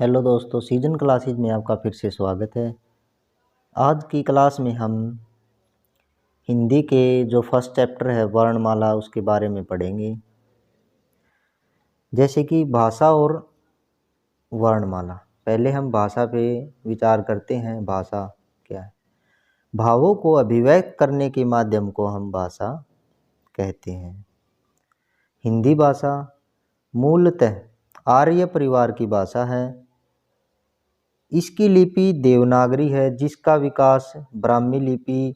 Hello दोस्तों, season classes में आपका फिर से स्वागत है। आज की क्लास में हम हिंदी के जो फर्स्ट चैप्टर है वर्णमाला उसके बारे में पढ़ेंगे। जैसे कि भाषा और वर्णमाला। पहले हम भाषा पे विचार करते हैं। भाषा क्या है? भावों को अभिव्यक्त करने के माध्यम को हम भाषा कहते हैं। हिंदी भाषा मूलतः आर्य परिवार की भाषा है। इसकी लिपि देवनागरी है, जिसका विकास ब्राह्मी लिपि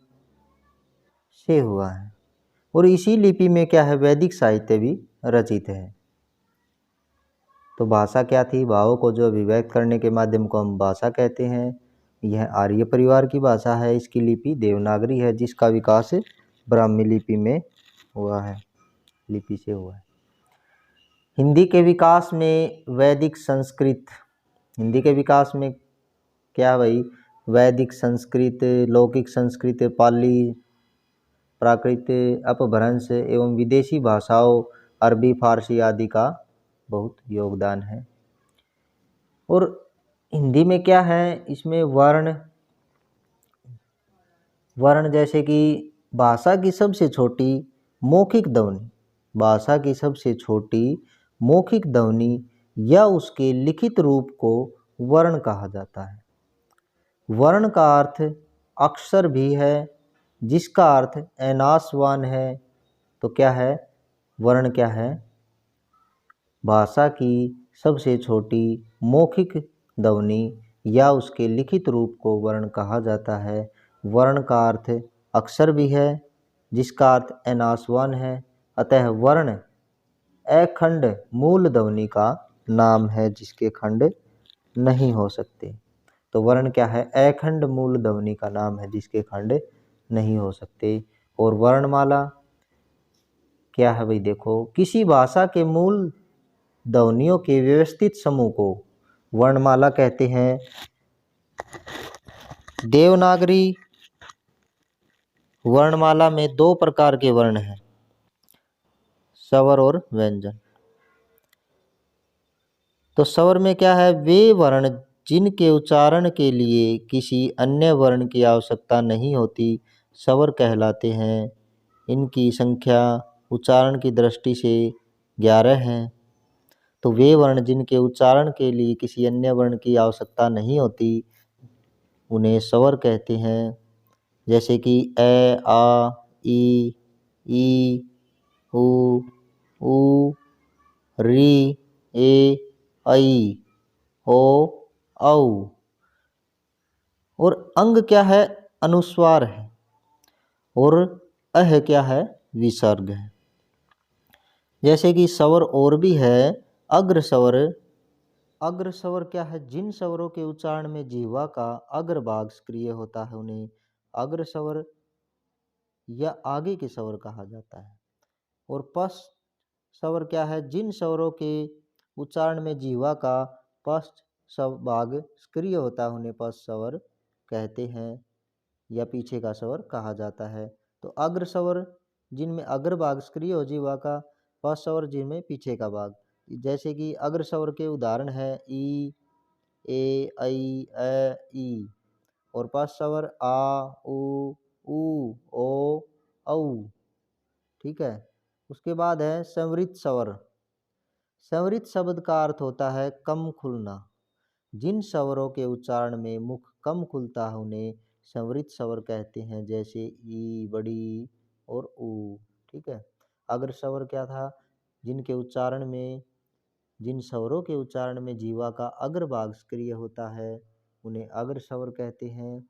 से हुआ है। और इसी लिपि में क्या है, वैदिक साहित्य भी रचित है। तो भाषा क्या थी? भावों को जो अभिव्यक्त करने के माध्यम को हम भाषा कहते हैं। यह आर्य परिवार की भाषा है। इसकी लिपि देवनागरी है, जिसका विकास ब्राह्मी लिपि में हुआ है, लिपि से हुआ है। हिंदी के विकास में वैदिक संस्कृत, हिंदी के विकास में क्या भाई, वैदिक संस्कृत, लौकिक संस्कृत, पाली, प्राकृत, अपभ्रंश एवं विदेशी भाषाओं अरबी, फारसी आदि का बहुत योगदान है। और हिंदी में क्या है, इसमें वर्ण जैसे कि भाषा की सबसे छोटी मौखिक ध्वनि, भाषा की सबसे छोटी मौखिक ध्वनि या उसके लिखित रूप को वर्ण कहा जाता है। वर्ण का अर्थ अक्षर भी है, जिसका अर्थ अनासवान है। तो क्या है वर्ण? क्या है? भाषा की सबसे छोटी मौखिक ध्वनि या उसके लिखित रूप को वर्ण कहा जाता है। वर्ण का अर्थ अक्षर भी है, जिसका अर्थ अनासवान है। अतः वर्ण अखंड मूल ध्वनि का नाम है, जिसके खंड नहीं हो सकते। तो वर्ण क्या है? अखंड मूल ध्वनि का नाम है, जिसके खंड नहीं हो सकते। और वर्णमाला क्या है भाई? देखो, किसी भाषा के मूल ध्वनियों के व्यवस्थित समूह को वर्णमाला कहते हैं। देवनागरी वर्णमाला में दो प्रकार के वर्ण हैं, स्वर और व्यंजन। तो स्वर में क्या है? वे वर्ण जिनके उच्चारण के लिए किसी अन्य वर्ण की आवश्यकता नहीं होती, स्वर कहलाते हैं। इनकी संख्या उच्चारण की दृष्टि से 11 है। तो वे वर्ण जिनके उच्चारण के लिए किसी अन्य वर्ण की आवश्यकता नहीं होती, उन्हें स्वर कहते हैं। जैसे कि ए, आ, ई, उ, री, ए, ऐ, ओ, औ। और अंग क्या है? अनुस्वार है। और अह क्या है? विसर्ग है। जैसे कि स्वर और भी है, अग्र स्वर। अग्र स्वर क्या है? जिन स्वरों के उच्चारण में जिह्वा का अग्रभाग सक्रिय होता है, उन्हें अग्र स्वर या आगे के स्वर कहा जाता है। और पश्च स्वर क्या है? जिन स्वरों के उच्चारण में जिह्वा का पश्च भाग सक्रिय होता है, उन्हें पश्च स्वर कहते हैं या पीछे का स्वर कहा जाता है। तो अग्र स्वर जिनमें अग्रभाग सक्रिय हो जिह्वा का, पश्च स्वर जिनमें पीछे का भाग। जैसे कि अग्र स्वर के उदाहरण है ई, ए, ऐ, ई। और पश्च स्वर आ, उ, ओ, औ। ठीक है। उसके बाद है संवृत स्वर। संवृत शब्द का अर्थ होता है कम खुलना। जिन स्वरों के उच्चारण में मुख कम खुलता है, उन्हें संवृत स्वर कहते हैं। जैसे ई, बड़ी और ऊ। ठीक है। अग्र स्वर क्या था? जिन स्वरों के उच्चारण में जीवा का अग्रभाग सक्रिय होता है, उन्हें अग्र स्वर कहते हैं।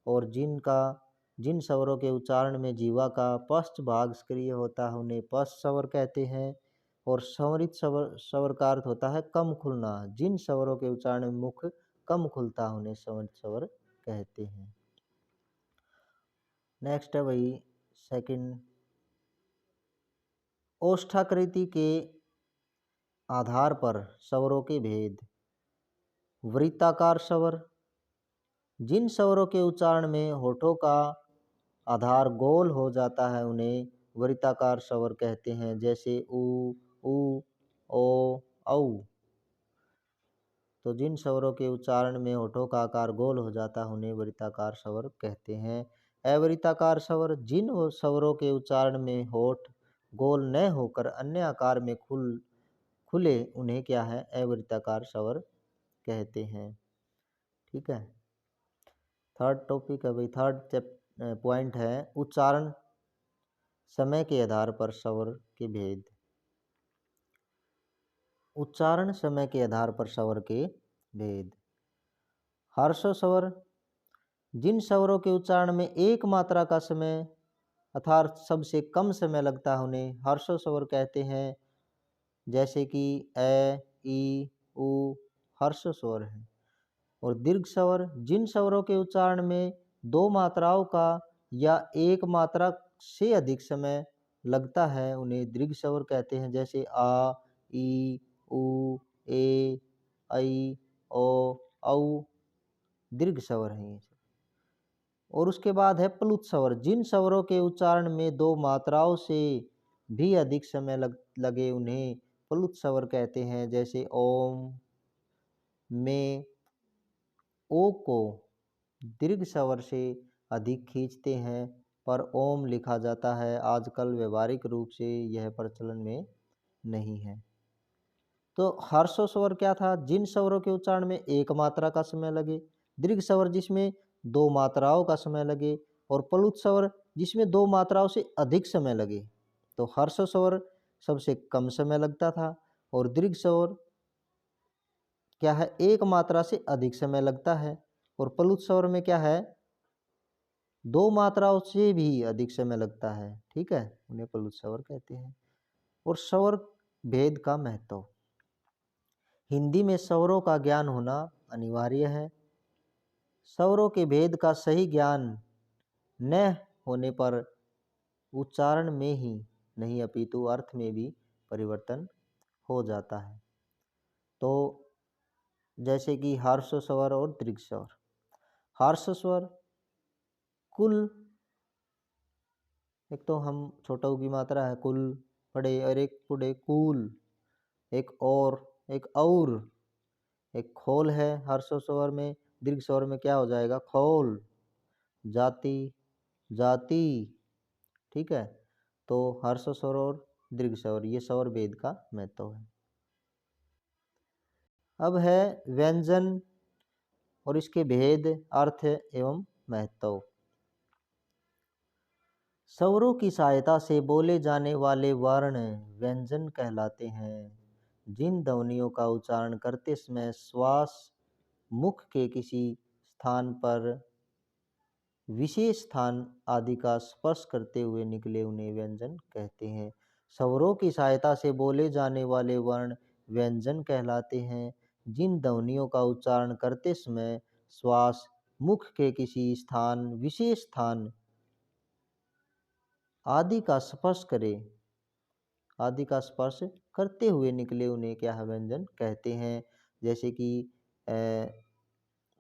और जिन स्वरों के उच्चारण में जीवा का पश्च भाग सक्रिय होता है, उन्हें पश्च स्वर कहते हैं। और संवरित स्वर का अर्थ होता है कम खुलना। जिन स्वरों के उच्चारण में मुख कम खुलता है, उन्हें संवरित स्वर कहते हैं। नेक्स्ट है वही सेकंड, ओष्ठाकृति के आधार पर स्वरों के भेद। वृत्ताकार स्वर, जिन स्वरों के उच्चारण में होठों का आधार गोल हो जाता है, उन्हें वृत्ताकार स्वर कहते हैं। जैसे उ, ओ, औ। तो जिन स्वरों के उच्चारण में होठों का आकार गोल हो जाता है उन्हें वृत्ताकार स्वर कहते हैं। अवृत्ताकार स्वर जिन स्वरों के उच्चारण में होठ गोल न होकर अन्य आकार में खुले उन्हें क्या है, अवृत्ताकार स्वर कहते हैं। ठीक है, थर्ड टॉपिक है भाई, थर्ड पॉइंट है उच्चारण समय के आधार पर स्वर के भेद। उच्चारण समय के आधार पर स्वर के भेद। हर्षो स्वर जिन स्वरों के उच्चारण में एक मात्रा का समय अर्थात सबसे कम समय लगता है उन्हें हर्षो स्वर कहते हैं। जैसे कि ए, ई, उ हर्ष स्वर है। और दीर्घ स्वर जिन स्वरों के उच्चारण में दो मात्राओं का या एक मात्रा से अधिक समय लगता है उन्हें दीर्घ स्वर कहते हैं। जैसे आ, ई, उ, ए, ऐ, ओ, औ दीर्घ स्वर हैं ये। और उसके बाद है प्लुत स्वर जिन स्वरों के उच्चारण में दो मात्राओं से भी अधिक समय लगे उन्हें प्लुत स्वर कहते हैं। जैसे ओम में ओ को दीर्घ स्वर से अधिक खींचते हैं पर ओम लिखा जाता है। आजकल व्यवहारिक रूप से यह प्रचलन में नहीं है। तो हर्षो स्वर क्या था, जिन स्वरों के उच्चारण में एक मात्रा का समय लगे। दीर्घ स्वर जिसमें दो मात्राओं का समय लगे। और प्लुत स्वर जिसमें दो मात्राओं से अधिक समय लगे। तो हर्षो स्वर सबसे कम समय लगता था और दीर्घ स्वर क्या है, एक मात्रा से अधिक समय लगता है। और प्लुत स्वर में क्या है, दो मात्राओं से भी अधिक समय लगता है। ठीक है, उन्हें प्लुत स्वर कहते हैं। और स्वर भेद का महत्व। हिंदी में स्वरों का ज्ञान होना अनिवार्य है। स्वरों के भेद का सही ज्ञान न होने पर उच्चारण में ही नहीं अपितु अर्थ में भी परिवर्तन हो जाता है। तो जैसे कि हर्ष स्वर और दीर्घ स्वर। हर्ष स्वर कुल, एक तो हम छोटा ऊ की मात्रा है कुल पढ़े और एक पुढ़े कूल, एक और एक खोल है हर्ष स्वर में। दीर्घ स्वर में क्या हो जाएगा, खोल, जाति, जाति। ठीक है, तो हर्ष स्वर और दीर्घ स्वर ये स्वर भेद का महत्व है। अब है व्यंजन और इसके भेद, अर्थ एवं महत्व। स्वरों की सहायता से बोले जाने वाले वर्ण व्यंजन कहलाते हैं। जिन ध्वनियों का उच्चारण करते समय श्वास मुख के किसी स्थान पर विशेष स्थान आदि का स्पर्श करते हुए निकले उन्हें व्यंजन कहते हैं। स्वरों की सहायता से बोले जाने वाले वर्ण व्यंजन कहलाते हैं। जिन ध्वनियों का उच्चारण करते समय श्वास मुख के किसी स्थान विशेष स्थान आदि का स्पर्श करते हुए निकले उन्हें क्या है, व्यंजन कहते हैं। जैसे कि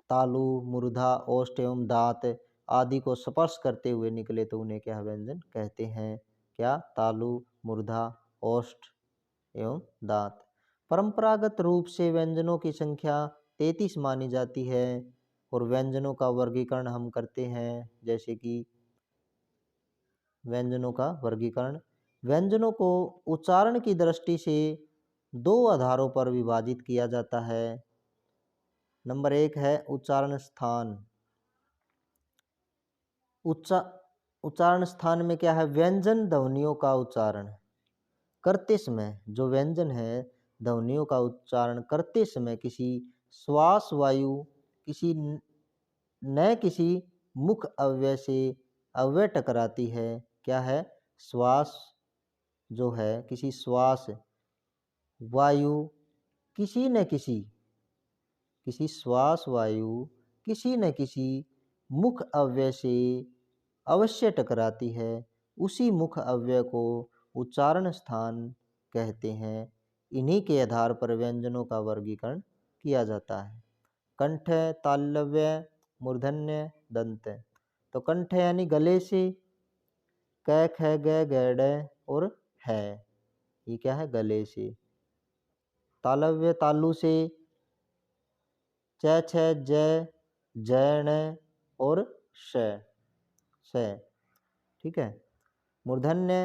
तालु, मूर्धा, ओष्ठ एवं दांत आदि को स्पर्श करते हुए निकले तो उन्हें क्या व्यंजन कहते हैं। क्या, तालु, मूर्धा, ओष्ठ एवं दांत। परंपरागत रूप से व्यंजनों की संख्या 33 मानी जाती है। और व्यंजनों का वर्गीकरण हम करते हैं। जैसे कि व्यंजनों का वर्गीकरण, व्यंजनों को उच्चारण की दृष्टि से दो आधारों पर विभाजित किया जाता है। नंबर 1 है उच्चारण स्थान। उच्चारण स्थान में क्या है, व्यंजन ध्वनियों का उच्चारण करते समय, जो व्यंजन है ध्वनियों का उच्चारण करते समय किसी श्वास वायु किसी मुख अव्यय से अव्यय टकराती है। क्या है, श्वास जो है किसी श्वास वायु किसी न किसी श्वास वायु किसी न किसी मुख अव्यय से अवश्य टकराती है। उसी मुख अव्यय को उच्चारण स्थान कहते हैं। इन्हीं के आधार पर व्यंजनों का वर्गीकरण किया जाता है। कंठ, तालव्य, मूर्धन्य, दंत। तो कंठ यानी गले से, क, ख, ग, गैड और है, ये क्या है, गले से। तालव्य तालु से, च छ जय जैण और श श। ठीक है। मूर्धन्य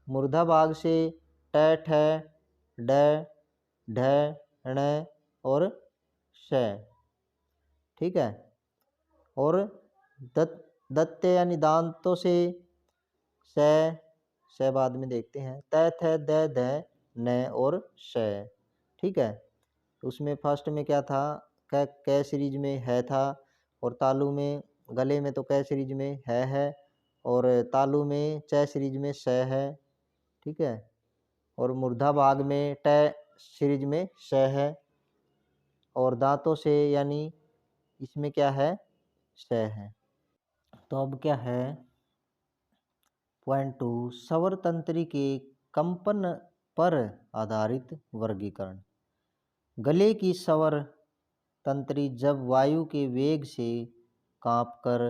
मूर्धा भाग से ट ठ ड ढ ण और श। ठीक है। और दत्ते यानी दांतों से स बाद में देखते हैं त थ द ध न और श। ठीक है। उसमें फर्स्ट में क्या था, क सीरीज में है था, और तालु में गले में तो क सीरीज में है, और तालु में च सीरीज में स है। ठीक है। और मूर्धा भाग में ट सीरीज में श है, और दांतों से यानी इसमें क्या है, श है। तो अब क्या है पॉइंट 2, स्वर तंत्री के कंपन पर आधारित वर्गीकरण। गले की स्वर तंत्री जब वायु के वेग से कांपकर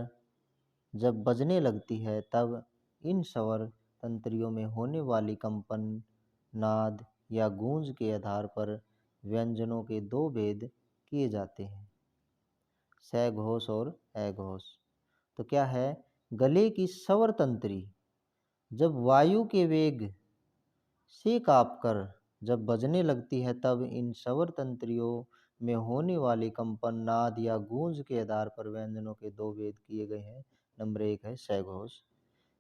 जब बजने लगती है तब इन स्वर तंत्रियों में होने वाली कंपन, नाद या गूंज के आधार पर व्यंजनों के दो भेद किए जाते हैं, सघोष और अघोष। तो क्या है, गले की स्वर तंत्री जब वायु के वेग से कांपकर जब बजने लगती है तब इन स्वर तंत्रियों में होने वाली कंपन, नाद या गूंज के आधार पर व्यंजनों के दो भेद किए गए हैं। नंबर 1 है सघोष।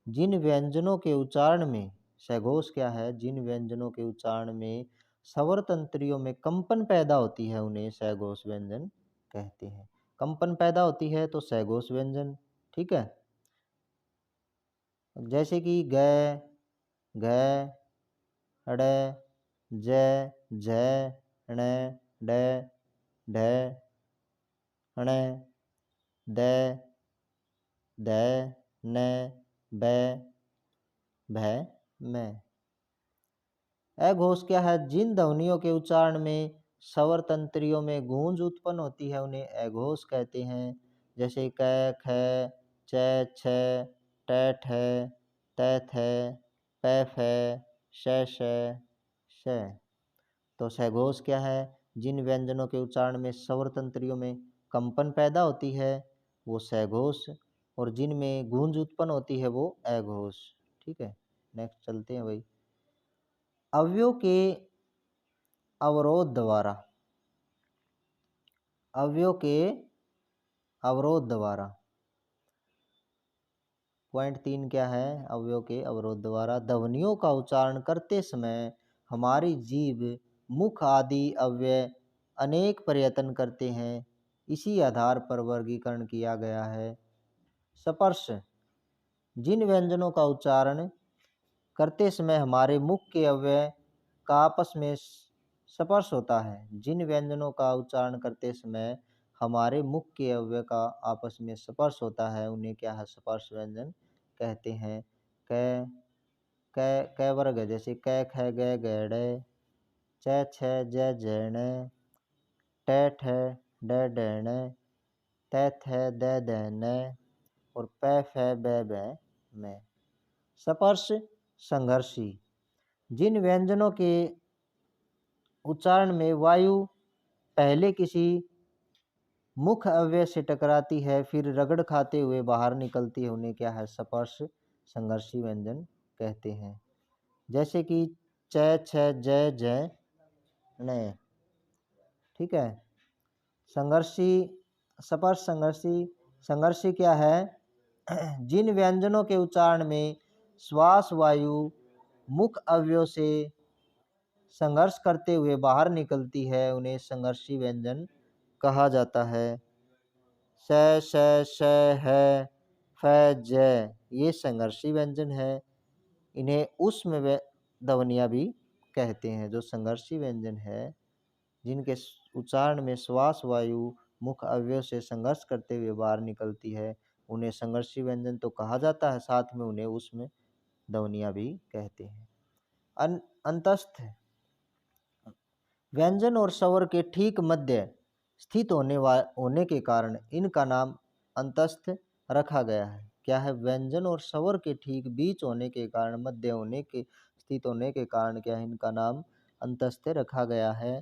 जिन व्यंजनों के उच्चारण में, सघोष क्या है, जिन व्यंजनों के उच्चारण में स्वर तंत्रियों में कंपन पैदा होती है उन्हें सघोष व्यंजन कहते हैं। कंपन पैदा होती है तो सघोष व्यंजन। ठीक है। जैसे कि ग, घ, ड़, ज, झ, ण, ड, ढ, ण, द, ध, न, ब, भ, म। अघोष क्या है, जिन ध्वनियों के उच्चारण में स्वर तंत्रियों में गूंज उत्पन्न होती है उन्हें अघोष कहते हैं। जैसे क, ख, च, छ, ट, ठ, त, थ, प, फ, श, श। तो सघोष क्या है, जिन व्यंजनों के उच्चारण में स्वर तंत्रियों में कंपन पैदा होती है वो सघोष, और जिनमें गूंज उत्पन्न होती है वो अघोष। ठीक है। नेक्स्ट चलते हैं भाई। अवयव के अवरोध द्वारा, अवयव के अवरोध द्वारा। पॉइंट 3 क्या है, अवयव के अवरोध द्वारा ध्वनियों का उच्चारण करते समय हमारी जीभ, मुख आदि अवयव अनेक प्रयत्न करते हैं। इसी आधार पर वर्गीकरण किया गया है। स्पर्श, जिन व्यंजनों का उच्चारण करते समय हमारे मुख के अवयव का आपस में स्पर्श होता है, जिन व्यंजनों का उच्चारण करते समय हमारे मुख के अवयव का आपस में स्पर्श होता है उन्हें क्या है, स्पर्श व्यंजन कहते हैं। क वर्ग है, जैसे क, ख, ग, घ, च, छ, ज, झ, ण, ट, ठ, ड, ढ, ण, त, थ, द, ध, न और प, फ, ब, भ, म। स्पर्श संघर्षी, जिन व्यंजनों के उच्चारण में वायु पहले किसी मुख अवयव से टकराती है फिर रगड़ खाते हुए बाहर निकलती है उन्हें क्या है, स्पर्श संघर्षी व्यंजन कहते हैं। जैसे कि च, छ, ज, झ, ण। ठीक है। संघर्षी, स्पर्श संघर्षी, संघर्षी क्या है, जिन व्यंजनों के उच्चारण में श्वास वायु मुख अवयव से संघर्ष करते हुए बाहर निकलती है उन्हें संघर्षी व्यंजन कहा जाता है। स, श, है, फ, ज ये संघर्षी व्यंजन है। इन्हें उष्म ध्वनियाँ भी कहते हैं। जो संघर्षी व्यंजन है जिनके उच्चारण में श्वास वायु मुख अवयव से संघर्ष करते हुए बाहर निकलती है उन्हें संघर्षी व्यंजन तो कहा जाता है, साथ में उन्हें उष्म ध्वनियाँ भी कहते हैं। अंतस्थ, व्यंजन और स्वर के ठीक मध्य स्थित होने के कारण इनका नाम अंतस्थ रखा गया है। क्या है, व्यंजन और स्वर के ठीक बीच होने के कारण, मध्य होने के स्थित होने के कारण क्या है, इनका नाम अंतस्थ रखा गया है।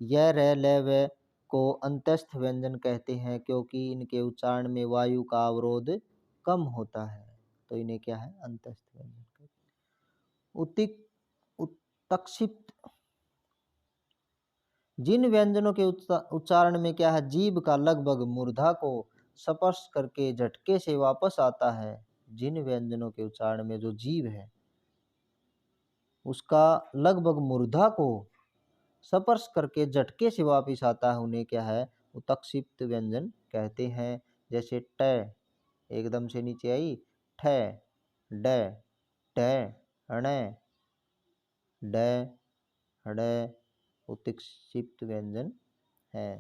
य, र, ल, व को अंतस्थ व्यंजन कहते हैं क्योंकि इनके उच्चारण में वायु का अवरोध कम होता है, तो इन्हें क्या है, अंतस्थ व्यंजन कहते हैं। उत्तक्षिप्त, जिन व्यंजनों के उच्चारण में क्या है, जीभ का लगभग मूर्धा को स्पर्श करके झटके से वापस आता है, जिन व्यंजनों के उच्चारण में जो जीभ है उसका लगभग मूर्धा को स्पर्श करके झटके से वापस आता है, उन्हें क्या है, उत्तक्षिप्त व्यंजन कहते हैं। जैसे ट एकदम से नीचे आई, ठ, ड, ढ, ण, ड, ड़, उत्तक्षिप्त व्यंजन है।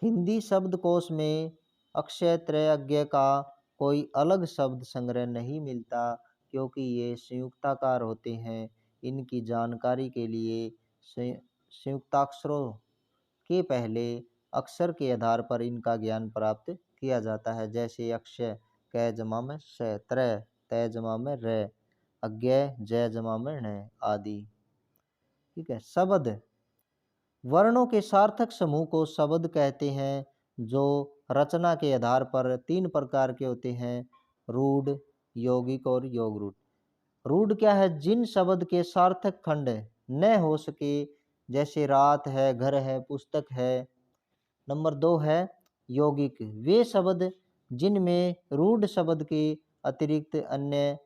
हिंदी शब्दकोश में अक्षय त्रयज्ञ का कोई अलग शब्द संग्रह नहीं मिलता क्योंकि ये संयुक्ताकार होते हैं। इनकी जानकारी के लिए संयुक्ताक्षरों के पहले अक्षर के आधार पर इनका ज्ञान प्राप्त किया जाता है। जैसे अक्षय क जमा में श, त्रय तय जमा में र, अज्ञय जय जमा में ण आदि। ठीक है। शब्द, वर्णों के सार्थक समूह को शब्द कहते हैं जो रचना के आधार पर 3 प्रकार के होते हैं, रूढ़, यौगिक और योग रूढ़। रूढ़ क्या है, जिन शब्द के सार्थक खंड न हो सके, जैसे रात है, घर है, पुस्तक है। नंबर 2 है यौगिक, वे शब्द जिनमें रूढ़ शब्द के अतिरिक्त अन्य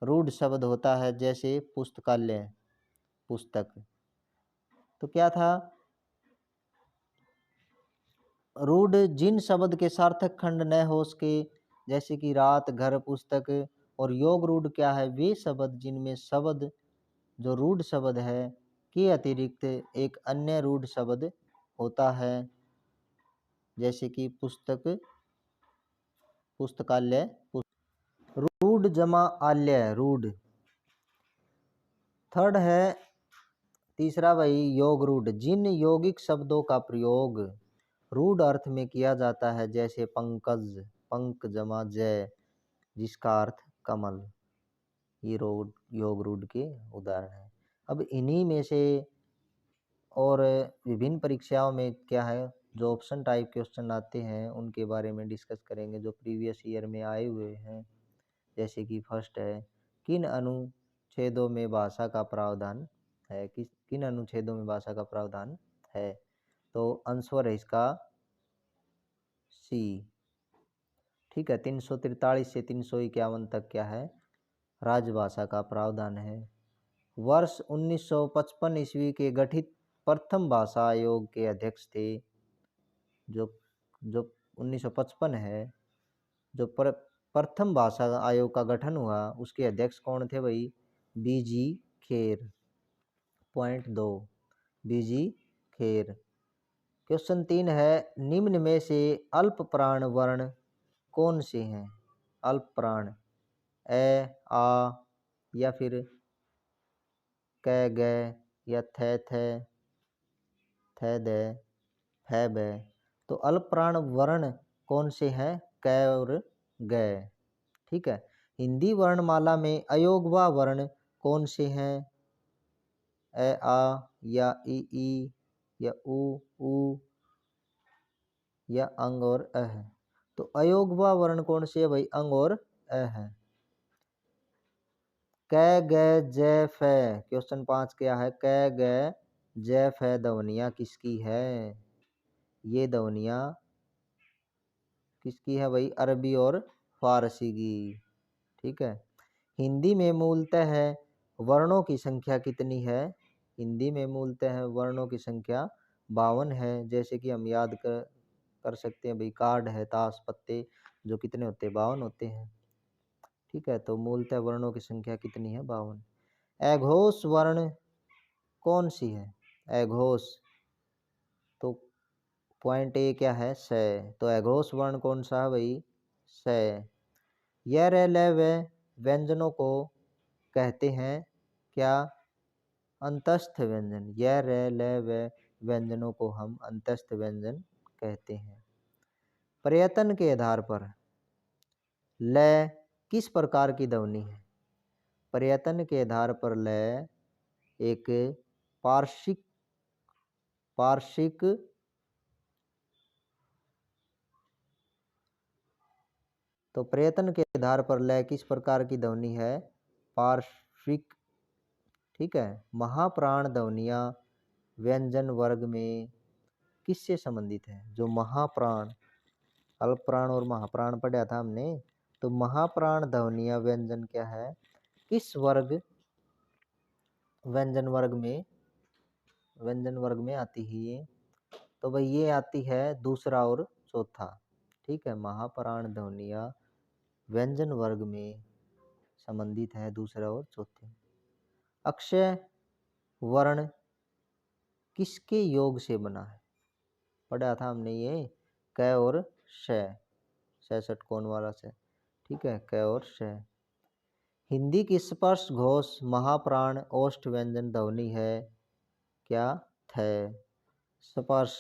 रूढ़ शब्द होता है, जैसे पुस्तकालय, पुस्तक। तो क्या था, रूढ़ जिन शब्द के सार्थक खंड न हो सके, जैसे कि रात, घर, पुस्तक। और योग रूढ़ क्या है, वे शब्द जिनमें शब्द जो रूढ़ शब्द है के अतिरिक्त एक अन्य रूढ़ शब्द होता है, जैसे कि पुस्तक, पुस्तकालय। रूढ़ जमा आल्य, रूढ़। थर्ड है तीसरा भाई योग रूढ़, जिन यौगिक शब्दों का प्रयोग रूढ़ अर्थ में किया जाता है, जैसे पंकज, पंक जमा जय, जिसका अर्थ कमल। ये योग रूढ़ के उदाहरण है। अब इन्हीं में से और विभिन्न परीक्षाओं में क्या है, जो ऑप्शन टाइप क्वेश्चन आते हैं उनके बारे में डिस्कस करेंगे, जो प्रीवियस ईयर में आए हुए हैं। जैसे कि फर्स्ट है, किन अनुच्छेदों में भाषा का प्रावधान है, किन अनुच्छेदों में भाषा का प्रावधान है। तो आंसर है इसका सी। ठीक है। 343 से 351 तक क्या है, राजभाषा का प्रावधान है। वर्ष 1955 ईस्वी के गठित प्रथम भाषा आयोग के अध्यक्ष थे, जो 1955 है, जो प्रथम भाषा आयोग का गठन हुआ, उसके अध्यक्ष कौन थे भाई, बीजी खेर। पॉइंट 2, बीजी खेर। क्वेश्चन 3 है, निम्न में से अल्प प्राण वर्ण कौन से हैं। अल्प प्राण, ए, आ, या फिर क, ग, या थ, द, फ, ब। तो अल्प प्राण वर्ण कौन से हैं, क और ग। ठीक है। हिंदी वर्णमाला में अयोगवा वर्ण कौन से हैं, ए, आ, या ई, या उ, या अंग और अ है। तो अयोगवा वर्ण कौन से है भाई, अंग और अ है। क, ग, ज, फ। क्वेश्चन 5 क्या है, क, ग, ज, फ ध्वनियाँ किसकी है। ये ध्वनियाँ किसकी है भाई, अरबी और फारसी की। ठीक है। हिंदी में मूलतः है वर्णों की संख्या कितनी है। हिंदी में मूलतः है वर्णों की संख्या 52 है। जैसे कि हम याद कर सकते हैं भाई, कार्ड है, ताश, पत्ते, जो कितने होते हैं, 52 होते हैं। ठीक है। तो मूलतः वर्णों की संख्या कितनी है, 52। अघोष वर्ण कौन सी है, अघोष। तो पॉइंट ए क्या है, स। तो अघोष वर्ण कौन सा है भाई, स। य, र, ल, व व्यंजनों को कहते हैं क्या, अंतस्थ व्यंजन। य, र, ल, व व्यंजनों को हम अंतस्थ व्यंजन कहते हैं। प्रयत्न के आधार पर ल किस प्रकार की ध्वनि है। प्रयत्न के आधार पर ल एक पार्श्विक पार्श्विक तो प्रयत्न के आधार पर लय किस प्रकार की ध्वनि है? पार्श्विक। ठीक है। महाप्राण ध्वनियाँ व्यंजन वर्ग में किससे संबंधित है? जो महाप्राण, अल्पप्राण और महाप्राण पढ़ा था हमने, तो महाप्राण ध्वनियाँ व्यंजन क्या है, किस वर्ग, व्यंजन वर्ग में आती है ये? तो भाई ये आती है दूसरा और चौथा। ठीक है। महाप्राण ध्वनियाँ व्यंजन वर्ग में संबंधित है दूसरा और चौथे। अक्षय वर्ण किसके योग से बना है? पढ़ा था हमने ये, क और श, षटकोण वाला से। ठीक है। क और श। हिंदी की स्पर्श घोष महाप्राण ओष्ठ व्यंजन ध्वनि है क्या? थ। स्पर्श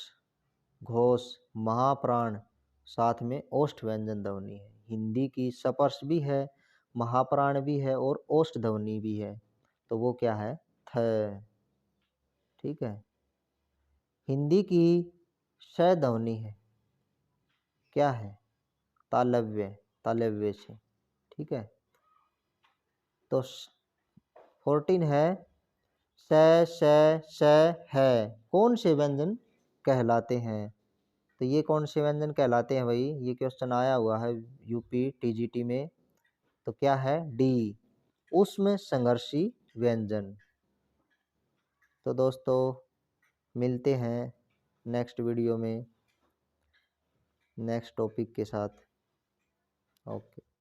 घोष महाप्राण साथ में ओष्ठ व्यंजन ध्वनि है। हिंदी की स्पर्श भी है, महाप्राण भी है और ओष्ठ ध्वनि भी है, तो वो क्या है? थ। ठीक है। हिंदी की श ध्वनि है क्या है? तालव्य, तालव्य से। ठीक है। तो 14 है स, श है कौन से व्यंजन कहलाते हैं? तो ये कौन से व्यंजन कहलाते हैं भाई? ये क्वेश्चन आया हुआ है यूपी टीजीटी में। तो क्या है? डी, उसमें संघर्षी व्यंजन। तो दोस्तों मिलते हैं नेक्स्ट वीडियो में नेक्स्ट टॉपिक के साथ। ओके।